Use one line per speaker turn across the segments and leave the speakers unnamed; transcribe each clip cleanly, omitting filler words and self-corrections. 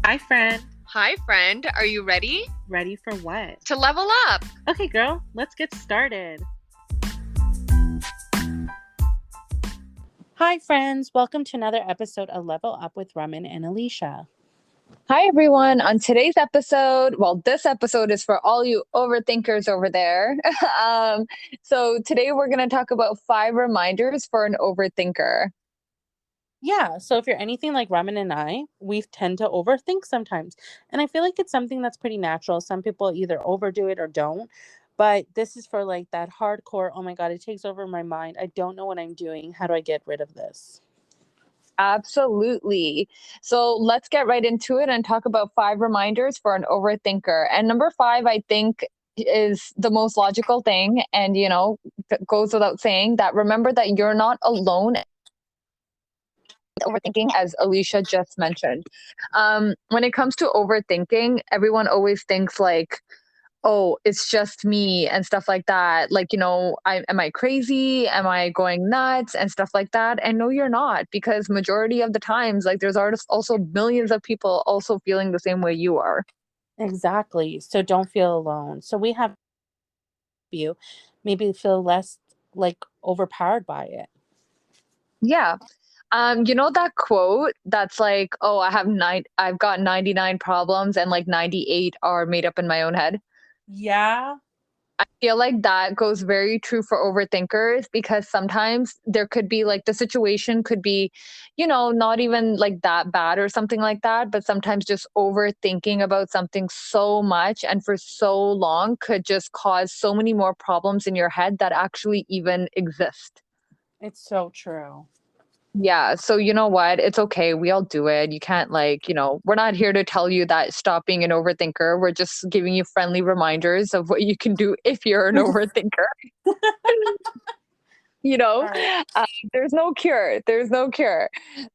Hi, friend.
Hi, friend. Are you ready
Ready for what?
to level up?
Okay, girl, let's get started. Hi, friends. Welcome to another episode of Level Up with Raman and Alysha.
Hi, everyone. On today's episode, this episode is for all you overthinkers over there. So, today we're going to talk about 5 reminders for an overthinker.
Yeah, so if you're anything like Raman and I, we tend to overthink sometimes. And I feel like it's something that's pretty natural. Some people either overdo it or don't. But this is for like that hardcore, oh my God, it takes over my mind. I don't know what I'm doing. How do I get rid of this?
Absolutely. So, let's get right into it and talk about 5 reminders for an overthinker. And number 5, I think, is the most logical thing. And, goes without saying that remember that you're not alone overthinking, as Alicia just mentioned. When it comes to overthinking, everyone always thinks like, oh, it's just me and stuff like that. Like, am I crazy? Am I going nuts and stuff like that? And no, you're not, because majority of the times, like there's also millions of people also feeling the same way you are.
Exactly. So don't feel alone. So we have you maybe feel less like overpowered by it.
Yeah. You know that quote that's like, oh, I've got 99 problems and like 98 are made up in my own head.
Yeah.
I feel like that goes very true for overthinkers, because sometimes there could be like the situation could be, not even like that bad or something like that. But sometimes just overthinking about something so much and for so long could just cause so many more problems in your head that actually even exist.
It's so true.
Yeah. So you know what? It's okay. We all do it. You can't we're not here to tell you that stop being an overthinker. We're just giving you friendly reminders of what you can do if you're an overthinker. you know,
All right.
there's no cure. There's no cure.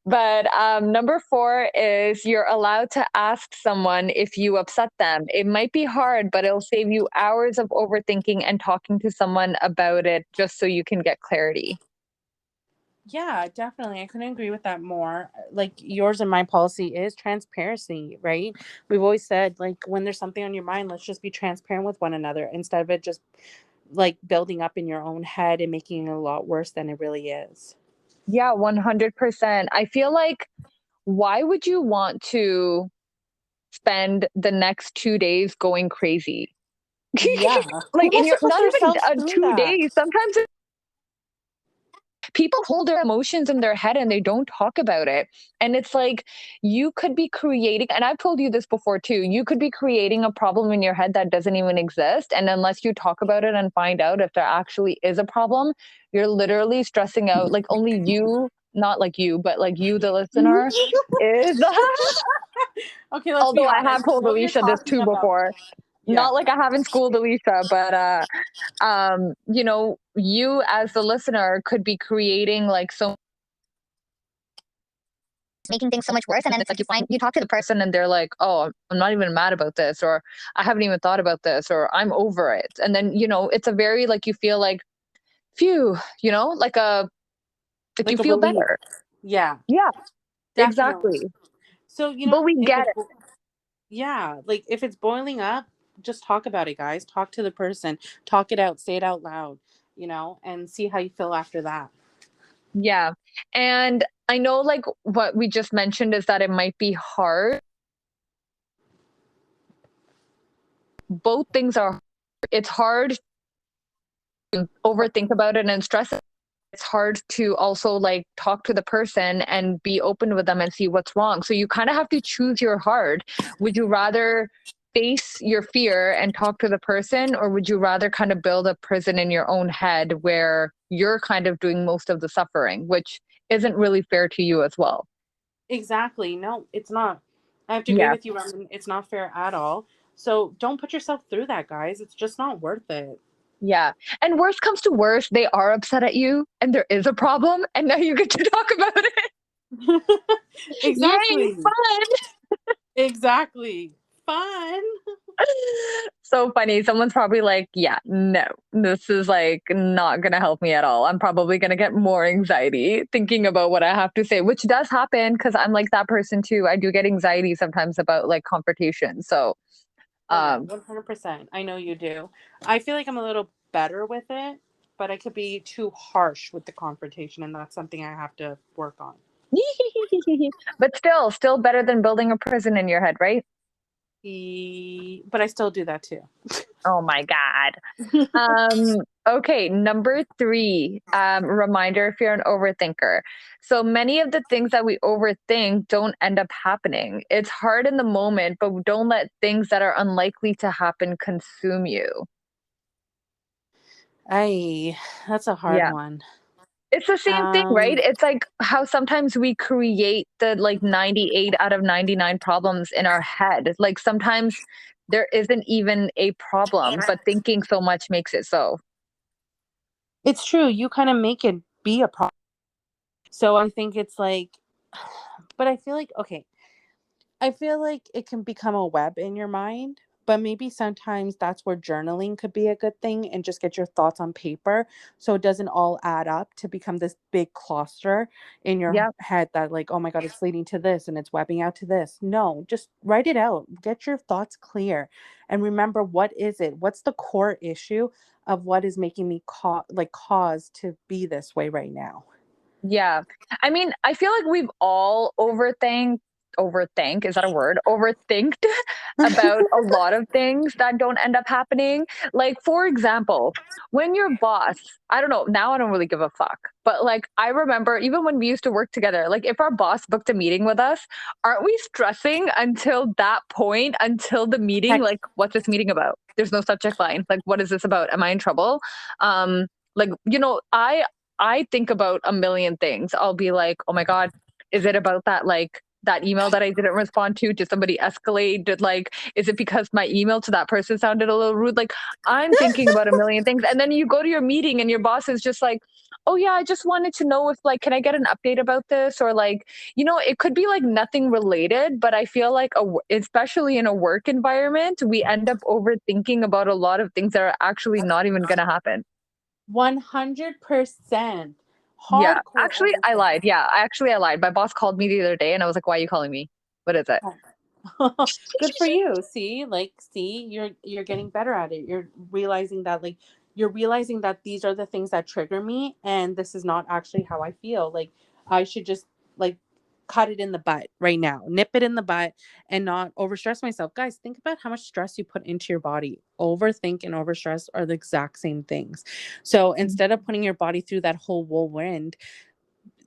But number 4 is you're allowed to ask someone if you upset them. It might be hard, but it'll save you hours of overthinking and talking to someone about it just so you can get clarity.
Yeah, definitely. I couldn't agree with that more. Like yours and my policy is transparency, right? We've always said like when there's something on your mind, let's just be transparent with one another instead of it just like building up in your own head and making it a lot worse than it really is.
Yeah, 100%. I feel like, why would you want to spend the next 2 days going crazy?
Yeah. Who
Like in
wants to
your
put
not even
themselves through that?
2 days. Sometimes people hold their emotions in their head and they don't talk about it. And it's like you could be creating, and I've told you this before too, you could be creating a problem in your head that doesn't even exist. And unless you talk about it and find out if there actually is a problem, you're literally stressing out. Like only you, not like you, but like you, the listener, is.
Okay, let's be
Although I
honest.
have
You
told
know what you're
Alicia this
talking
too
about.
before.
Yeah.
Not like I haven't schooled Alicia, but you as the listener could be creating like so making things so much worse. And then it's like you talk to the person and they're like, oh, I'm not even mad about this, or I haven't even thought about this, or I'm over it. And then, it's a very like you feel like, phew, like you
Like a
feel
relief.
better.
Yeah,
Yeah,
definitely.
exactly.
So,
But we
if
get
it's
it.
yeah, like if it's boiling up, just talk about it, guys. Talk to the person, talk it out, say it out loud, and see how you feel after that.
Yeah. And I know like what we just mentioned is that it might be hard. Both things are, it's hard to overthink about it and stress. It's hard to also like talk to the person and be open with them and see what's wrong. So you kind of have to choose your heart. Would you rather face your fear and talk to the person, or would you rather kind of build a prison in your own head where you're kind of doing most of the suffering, which isn't really fair to you as well?
Exactly. No, it's not. I have to agree
Yeah.
with you, Roman. It's not fair at all. So don't put yourself through that, guys. It's just not worth it.
Yeah. And worst comes to worst, they are upset at you and there is a problem and now you get to talk about it. Yay,
Exactly.
fun.
Exactly. fun.
So funny. Someone's probably like, yeah, no, this is like not going to help me at all. I'm probably going to get more anxiety thinking about what I have to say, which does happen because I'm like that person too. I do get anxiety sometimes about like confrontation. So,
Oh yeah,
um,
100%. I know you do. I feel like I'm a little better with it, but I could be too harsh with the confrontation, and that's something I have to work on.
but still better than building a prison in your head, right?
But I still do that too.
Oh my God. Okay, number three, reminder if you're an overthinker. So many of the things that we overthink don't end up happening. It's hard in the moment, but don't let things that are unlikely to happen consume you.
I that's a hard
Yeah.
one.
It's the same thing, right?
Um,
It's like how sometimes we create the like 98 out of 99 problems in our head. Like sometimes there isn't even a problem, but thinking so much makes it so.
it's true. You kind of make it be a problem. So I think it's like, but I feel like okay. I feel like it can become a web in your mind, but maybe sometimes that's where journaling could be a good thing and just get your thoughts on paper so it doesn't all add up to become this big cluster in your
Yeah.
head that, like, oh my God, it's leading to this and it's webbing out to this. No, just write it out. Get your thoughts clear and remember what is it? What's the core issue of what is making me cause to be this way right now?
Yeah. I mean, I feel like we've all overthink, is that a word? Overthinked about a lot of things that don't end up happening. Like, for example, when your boss, I don't know, now I don't really give a fuck, but like, I remember even when we used to work together, like, if our boss booked a meeting with us, aren't we stressing until that point, until the meeting?
Heck,
Like, what's this meeting about? There's no subject line. Like, what is this about? Am I in trouble? Like, I think about a million things. I'll be like, oh my God, is it about that like that email that I didn't respond to? Did somebody escalate? Is it because my email to that person sounded a little rude? Like I'm thinking about a million things. And then you go to your meeting and your boss is just like, oh yeah, I just wanted to know if like, can I get an update about this? Or like, it could be like nothing related, but I feel like especially in a work environment, we end up overthinking about a lot of things that are actually not even going to happen.
100%
Yeah.
hardcore
Actually, I
overthink.
lied. Yeah. I lied. My boss called me the other day and I was like, why are you calling me? What is it?
Good for you. See, you're getting better at it. You're realizing that these are the things that trigger me and this is not actually how I feel. Like I should just like cut it in the butt right now. Nip it in the butt and not overstress myself. Guys, think about how much stress you put into your body. Overthink and overstress are the exact same things. So instead of putting your body through that whole whirlwind,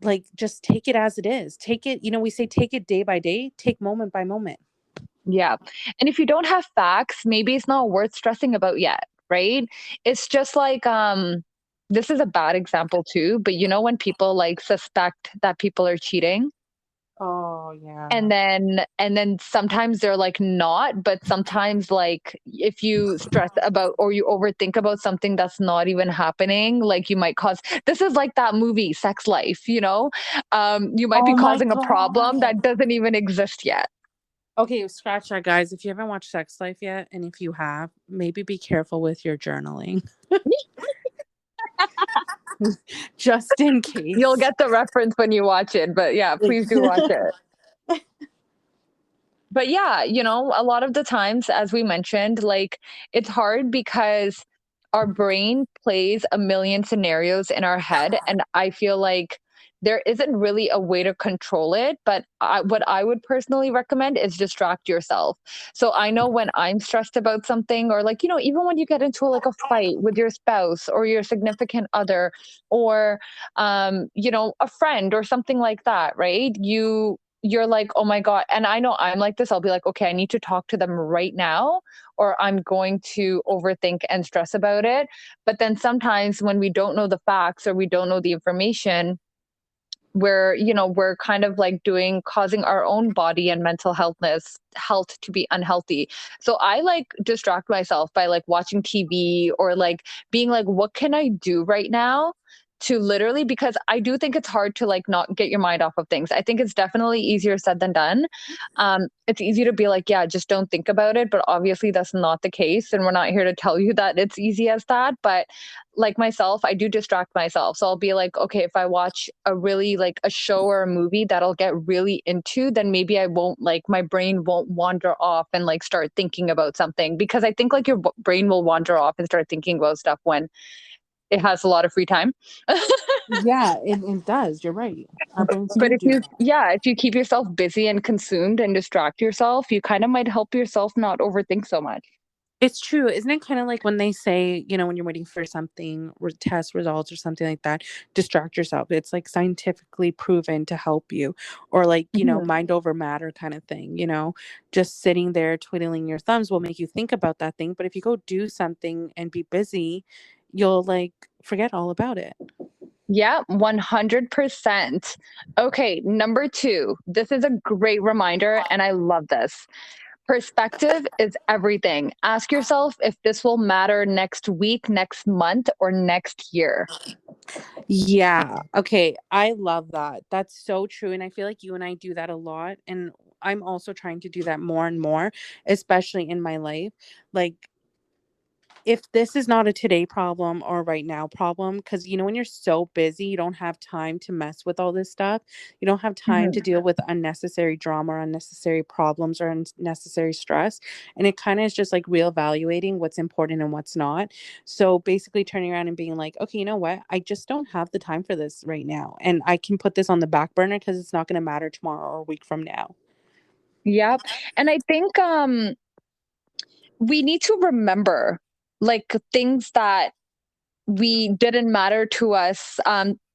like just take it as it is. Take it, we say take it day by day, take moment by moment.
Yeah. And if you don't have facts, maybe it's not worth stressing about yet, right? It's just like this is a bad example too, but when people like suspect that people are cheating
Oh
and
yeah.
then sometimes they're like not, but sometimes like if you stress about or you overthink about something that's not even happening, like you might cause this is like that movie Sex Life, you might be
Oh my
causing a
god.
problem that doesn't even exist yet.
Okay, scratch that, guys. If you haven't watched Sex Life yet, and if you have, maybe be careful with your journaling, just in
You'll
case.
get the reference when you watch it, but yeah,
Like,
please do watch it. But yeah, a lot of the times, as we mentioned, like it's hard because our brain plays a million scenarios in our head. And I feel like there isn't really a way to control it. But what I would personally recommend is distract yourself. So I know when I'm stressed about something, or like, even when you get into like a fight with your spouse or your significant other, or, a friend or something like that, right? You're like, oh my God. And I know I'm like this. I'll be like, okay, I need to talk to them right now, or I'm going to overthink and stress about it. But then sometimes when we don't know the facts or we don't know the information, we're kind of like causing our own body and mental health to be unhealthy. So I like distract myself by like watching TV or like being like, what can I do right now to literally, because I do think it's hard to like not get your mind off of things. I think it's definitely easier said than done. It's easy to be like, yeah, just don't think about it, but obviously that's not the case, and we're not here to tell you that it's easy as that. But like myself, I do distract myself. So I'll be like, okay, if I watch a really like a show or a movie that I'll get really into, then maybe I won't like my brain won't wander off and like start thinking about something, because I think like your brain will wander off and start thinking about stuff when it has a lot of free time.
Yeah, it does. You're right. Our brains
But
do
if
do
you,
that.
yeah, if you keep yourself busy and consumed and distract yourself, you kind of might help yourself not overthink so much.
It's true. Isn't it kind of like when they say, when you're waiting for something, test results or something like that, distract yourself. It's like scientifically proven to help you. Or like,
Mhm.
mind over matter kind of thing, just sitting there twiddling your thumbs will make you think about that thing. But if you go do something and be busy, you'll like forget all about it.
Yeah, 100%. Okay, number two. This is a great reminder, and I love this. Perspective is everything. Ask yourself if this will matter next week, next month, or next year.
Yeah. Okay. I love that. That's so true. And I feel like you and I do that a lot. And I'm also trying to do that more and more, especially in my life. Like, if this is not a today problem or right now problem, because when you're so busy, you don't have time to mess with all this stuff. You don't have time to
Mhm.
deal with unnecessary drama or unnecessary problems or unnecessary stress. And it kind of is just like reevaluating what's important and what's not. So basically turning around and being like, okay, you know what? I just don't have the time for this right now. And I can put this on the back burner because it's not going to matter tomorrow or a week from now.
Yep. And I think we need to remember like things that we didn't matter to us.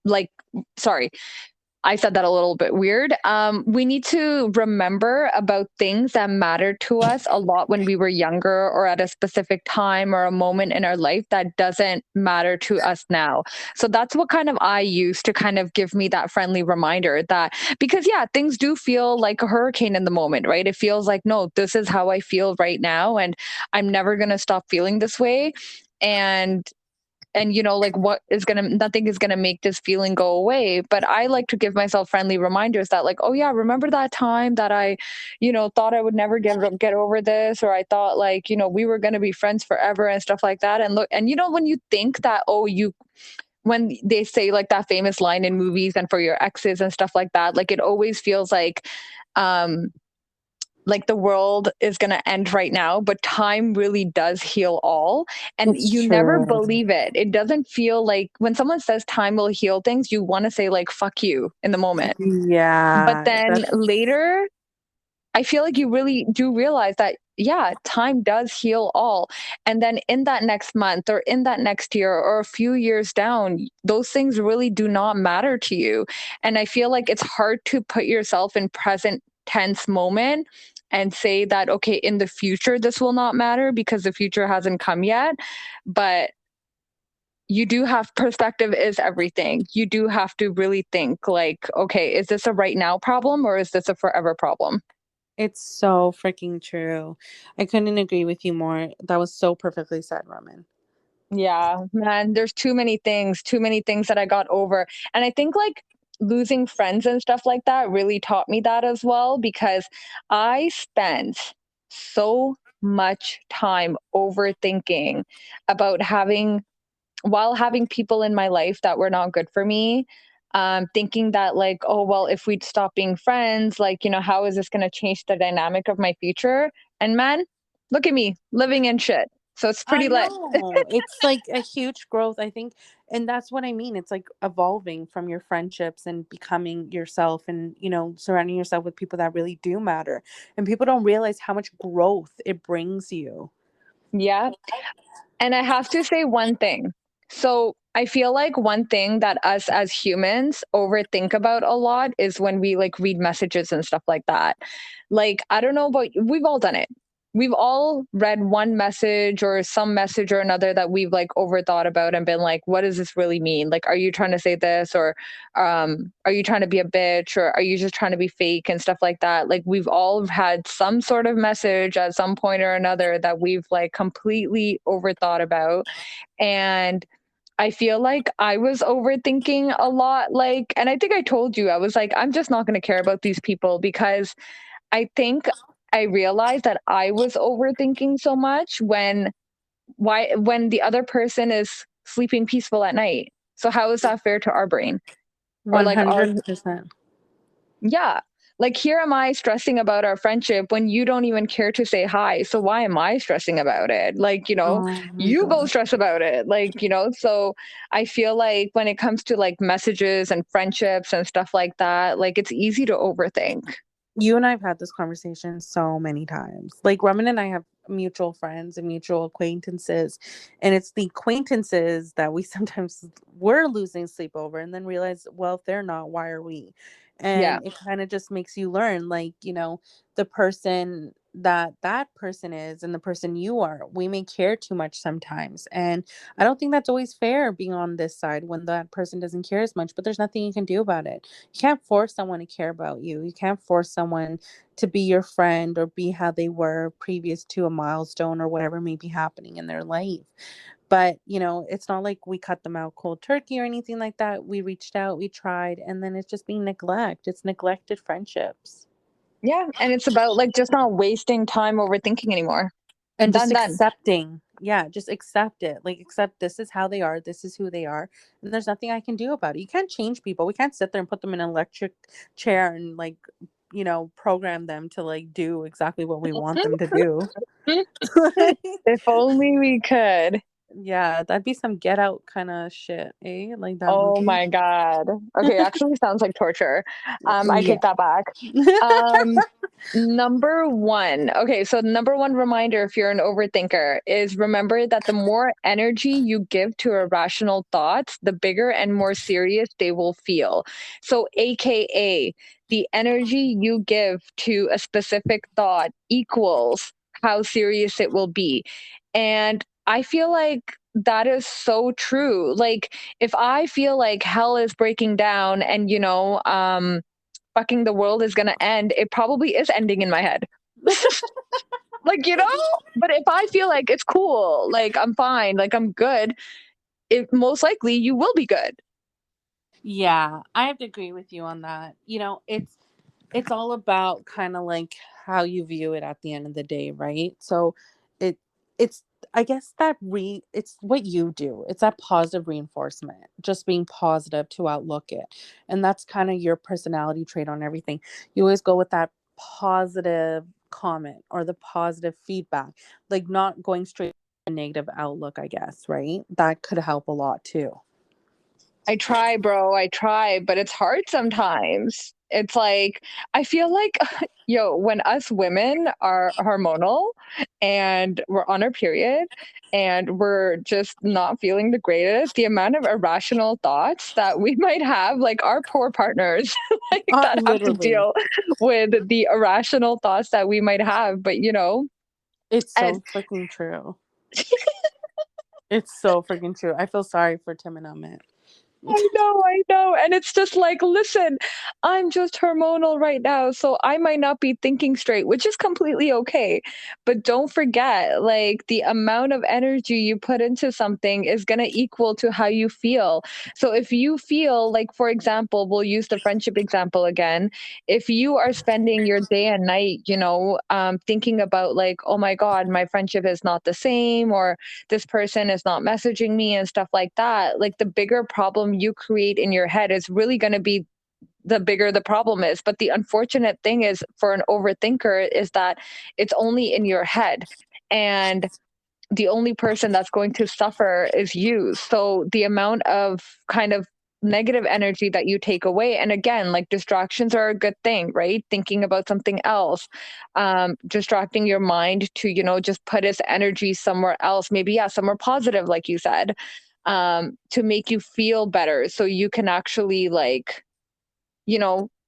Like, sorry, I said that a little bit weird. We need to remember about things that mattered to us a lot when we were younger or at a specific time or a moment in our life that doesn't matter to us now. So that's what kind of I use to kind of give me that friendly reminder that, because yeah, things do feel like a hurricane in the moment, right? It feels like, no, this is how I feel right now. And I'm never going to stop feeling this way. And like what is gonna nothing is gonna make this feeling go away. But I like to give myself friendly reminders that like, oh yeah, remember that time that I thought I would never get over this, or I thought like we were gonna be friends forever and stuff like that. And look, and when you think that, oh, you when they say like that famous line in movies and for your exes and stuff like that, like it always feels um like the world is going to end right now, but time really does heal all. And
It's
you never
true.
believe it. It doesn't feel like when someone says time will heal things, you want to say, like, fuck you in the moment. But
Yeah.
then later, I feel like you really do realize that, yeah, time does heal all. And then in that next month or in that next year or a few years down, those things really do not matter to you. And I feel like it's hard to put yourself in present tense moment and say that, okay, in the future, this will not matter because the future hasn't come yet. But you do have perspective is everything. You do have to really think like, okay, is this a right now problem or is this a forever problem?
It's so freaking true. I couldn't agree with you more. That was so perfectly said, Roman.
Yeah, man, there's too many things that I got over. And I think like losing friends and stuff like that really taught me that as well, because I spent so much time overthinking about having people in my life that were not good for me. Thinking that like, oh well, if we'd stop being friends, like, how is this gonna change the dynamic of my future? And man, look at me living in shit. So it's
I
pretty lit.
know. It's like a huge growth, I think. And that's what I mean. It's like evolving from your friendships and becoming yourself and, surrounding yourself with people that really do matter. And people don't realize how much growth it brings you.
Yeah. And I have to say one thing. So I feel like one thing that us as humans overthink about a lot is when we like read messages and stuff like that. Like, I don't know, but we've all done it. We've all read one message or some message or another that we've like overthought about and been like, what does this really mean? Like, are you trying to say this, or are you trying to be a bitch, or are you just trying to be fake and stuff like that? Like, we've all had some sort of message at some point or another that we've like completely overthought about. And I feel like I was overthinking a lot. Like, and I think I told you, I was like, I'm just not going to care about these people because I think I realized that I was overthinking so much when the other person is sleeping peaceful at night. So how is that fair to our brain? Or like our
100%.
yeah. Like here am I stressing about our friendship when you don't even care to say hi. So why am I stressing about it? Like,
Oh my
you go
god.
stress about it. Like, so I feel like when it comes to like messages and friendships and stuff like that, like it's easy to overthink.
You and I have had this conversation so many times. Like Raman and I have mutual friends and mutual acquaintances, and it's the acquaintances that we sometimes we're losing sleep over, and then realize, well, if they're not, why are we?
Yeah.
And it kind of just makes you learn, like the person that person is and the person you are. We may care too much sometimes, and I don't think that's always fair being on this side when that person doesn't care as much. But there's nothing you can do about it. You can't force someone to care about you. You can't force someone to be your friend or be how they were previous to a milestone or whatever may be happening in their life. But, it's not like we cut them out cold turkey or anything like that. We reached out, we tried, and then it's just being neglect. It's neglected friendships.
Yeah. And it's about like just not wasting time overthinking anymore.
And just
Done.
accepting. Yeah, just accept it. Like, accept this is how they are. This is who they are. And there's nothing I can do about it. You can't change people. We can't sit there and put them in an electric chair and, like, program them to, like, do exactly what we want them to do.
If only we could.
Yeah, that'd be some Get Out kind of shit, eh? Like that
Oh
movie.
my God. Okay, actually sounds like torture. I
Yeah.
take that back. Um, number one. Okay, so number one reminder if you're an overthinker is remember that the more energy you give to irrational thoughts, the bigger and more serious they will feel. So, AKA, the energy you give to a specific thought equals how serious it will be. And I feel like that is so true. Like, if I feel like hell is breaking down and, fucking the world is going to end, it probably is ending in my head. Like, but if I feel like it's cool, like I'm fine, like I'm good, it most likely you will be good.
Yeah, I have to agree with you on that. It's all about kind of like how you view it at the end of the day, right? So it it's I guess it's what you do. It's that positive reinforcement, just being positive to outlook it. And that's kind of your personality trait on everything. You always go with that positive comment or the positive feedback, like not going straight to a negative outlook, I guess, right? That could help a lot too.
I try, bro. I try, but it's hard sometimes. It's like, I feel like, when us women are hormonal and we're on our period and we're just not feeling the greatest, the amount of irrational thoughts that we might have, like our poor partners, like that have to
Literally.
deal with the irrational thoughts that we might have. But,
It's
and
so freaking true. It's so freaking true. I feel sorry for Tim and Amit.
I know, I know. And it's just like, listen, I'm just hormonal right now, so I might not be thinking straight, which is completely okay. But don't forget, like, the amount of energy you put into something is going to equal to how you feel. So if you feel like, for example, we'll use the friendship example again. If you are spending your day and night, thinking about, like, oh my God, my friendship is not the same, or this person is not messaging me and stuff like that, like the bigger problem you create in your head is really going to be the bigger the problem is. But the unfortunate thing is for an overthinker is that it's only in your head. And the only person that's going to suffer is you. So the amount of kind of negative energy that you take away, and again, like distractions are a good thing, right? Thinking about something else, distracting your mind to, just put its energy somewhere else, maybe, yeah, somewhere positive, like you said, to make you feel better. So you can actually like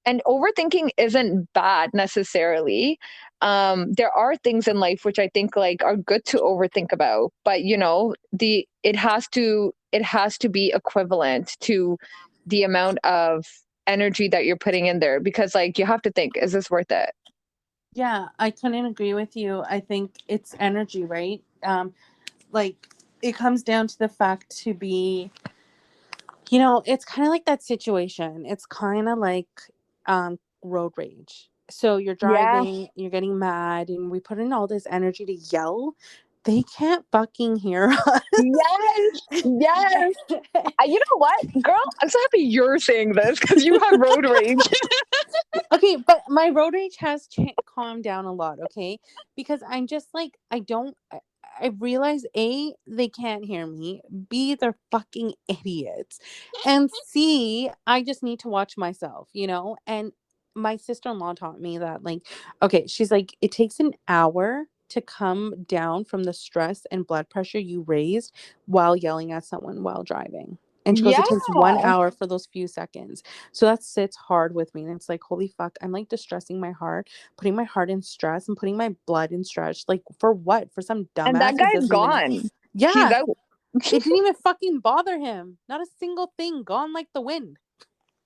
and overthinking isn't bad necessarily. There are things in life which I think like are good to overthink about, but it has to be equivalent to the amount of energy that you're putting in there, because like you have to think, is this worth it?
Yeah, I couldn't agree with you. I think it's energy, right? Like it comes down to the fact to be, it's kind of like that situation. It's kind of like road rage. So you're
Yeah.
driving, you're getting mad, and we put in all this energy to yell. They can't fucking hear us.
Yes. Yes. You know what, girl? I'm so happy you're saying this because you have road rage.
Okay, but my road rage has calmed down a lot, okay? Because I'm just like, I realize A, they can't hear me. B, they're fucking idiots. And C, I just need to watch myself, And my sister-in-law taught me that, like, okay, she's like, it takes an hour to come down from the stress and blood pressure you raised while yelling at someone while driving. And she goes,
Yeah.
it takes 1 hour for those few seconds. So that sits hard with me. And it's like, holy fuck, I'm like distressing my heart, putting my heart in stress and putting my blood in stress. Like, for what? For some
And that
dumbass who
guy's
doesn't even know.
gone. He's
Yeah.
out.
It didn't even fucking bother him. Not a single thing. Gone like the wind.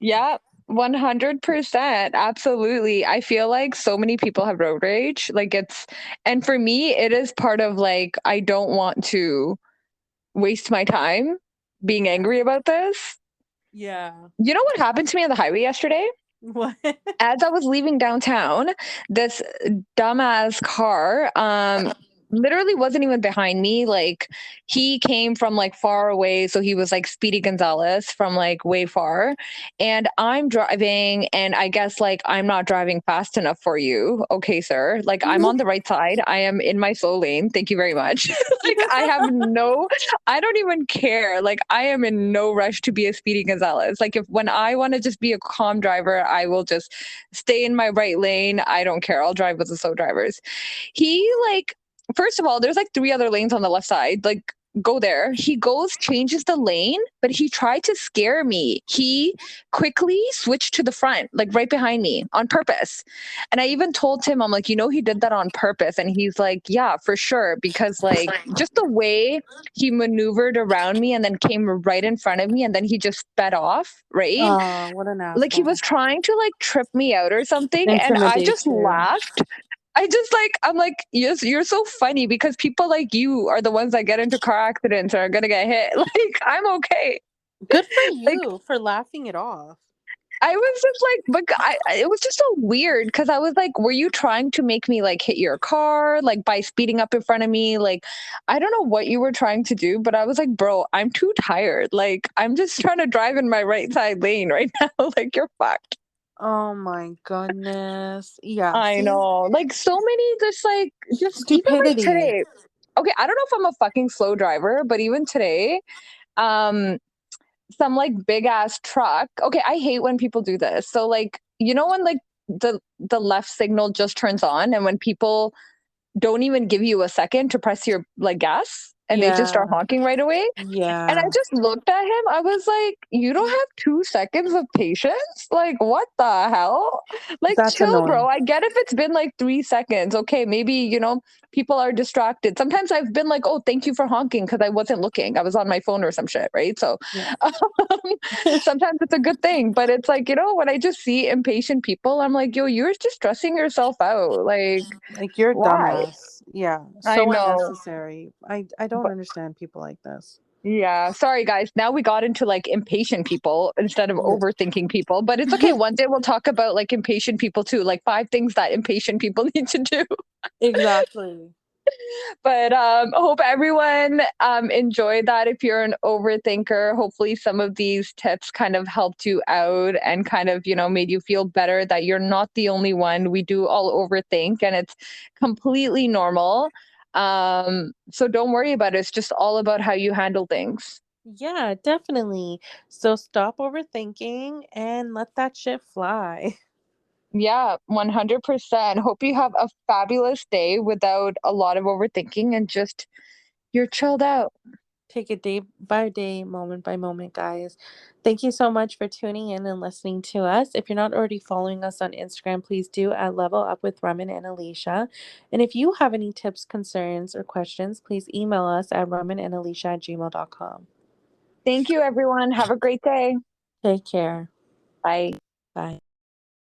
Yeah. 100%. Absolutely. I feel like so many people have road rage. And for me, it is part of like, I don't want to waste my time being
Yeah.
angry about this.
Yeah.
You know what happened to me on the highway yesterday?
What?
As I was leaving downtown, this dumbass car literally wasn't even behind me. Like he came from like far away, so he was like Speedy Gonzalez from like way far. And I'm driving and I guess like I'm not driving fast enough for you. Okay, sir. Like I'm on the right side. I am in my slow lane. Thank you very much. Like I don't even care. Like I am in no rush to be a Speedy Gonzalez. Like if when I want to just be a calm driver, I will just stay in my right lane. I don't care. I'll drive with the slow drivers. He like, first of all, there's like three other lanes on the left side. Like, go there. He goes, changes the lane, but he tried to scare me. He quickly switched to the front, like right behind me on purpose. And I even told him, I'm like, he did that on purpose. And he's like, yeah, for sure. Because like just the way he maneuvered around me and then came right in front of me and then he just sped off, right?
Oh, what an
Like he
asshole.
was trying to like trip me out or something. And I just
Intimidation.
laughed. I'm like, yes, you're so funny because people like you are the ones that get into car accidents or are gonna get hit. Like, I'm okay.
Good for
Like,
you for laughing it off.
I was just like, but it was just so weird because I was like, were you trying to make me like hit your car, like by speeding up in front of me? Like, I don't know what you were trying to do, but I was like, bro, I'm too tired. Like, I'm just trying to drive in my right side lane right now. Like, you're fucked.
Oh my goodness. Yeah.
I
See?
know. Like, so many just even like
Stupidity.
today. Okay, I don't know if I'm a fucking slow driver, but even today, um, some like big ass truck. Okay, I hate when people do this. So like, when like the left signal just turns on and when people don't even give you a second to press your like gas and they just start
Yeah.
honking right away. And I
Yeah.
just looked at him. I was like, you don't have 2 seconds of patience? Like, what the hell? Like,
That's
chill, bro.
annoying.
I get if it's been like 3 seconds. Okay, maybe, people are distracted. Sometimes I've been like, oh, thank you for honking because I wasn't looking. I was on my phone or some shit, right? So
Yeah.
um, sometimes it's a good thing. But it's like, when I just see impatient people, I'm like, yo, you're just stressing yourself out. Like,
Like, you're a
why?
dumbass. Yeah.
I
So
know.
unnecessary. I don't understand people like this.
Yeah, sorry guys. Now we got into like impatient people instead of
Yeah.
overthinking people, but it's okay. One day we'll talk about like impatient people too, like 5 things that impatient people need to do.
Exactly.
But hope everyone enjoyed that. If you're an overthinker, hopefully some of these tips kind of helped you out and kind of, made you feel better that you're not the only one. We do all overthink and it's completely normal. So don't worry about it. It's just all about how you handle things.
Yeah, definitely. So stop overthinking and let that shit fly.
Yeah, 100%. Hope you have a fabulous day without a lot of overthinking and just you're chilled out.
Take it day by day, moment by moment, guys. Thank you so much for tuning in and listening to us. If you're not already following us on Instagram, please do at Level Up with Raman and Alysha. And if you have any tips, concerns, or questions, please email us at ramanandalysha@gmail.com.
Thank you, everyone. Have a great day.
Take care.
Bye.
Bye.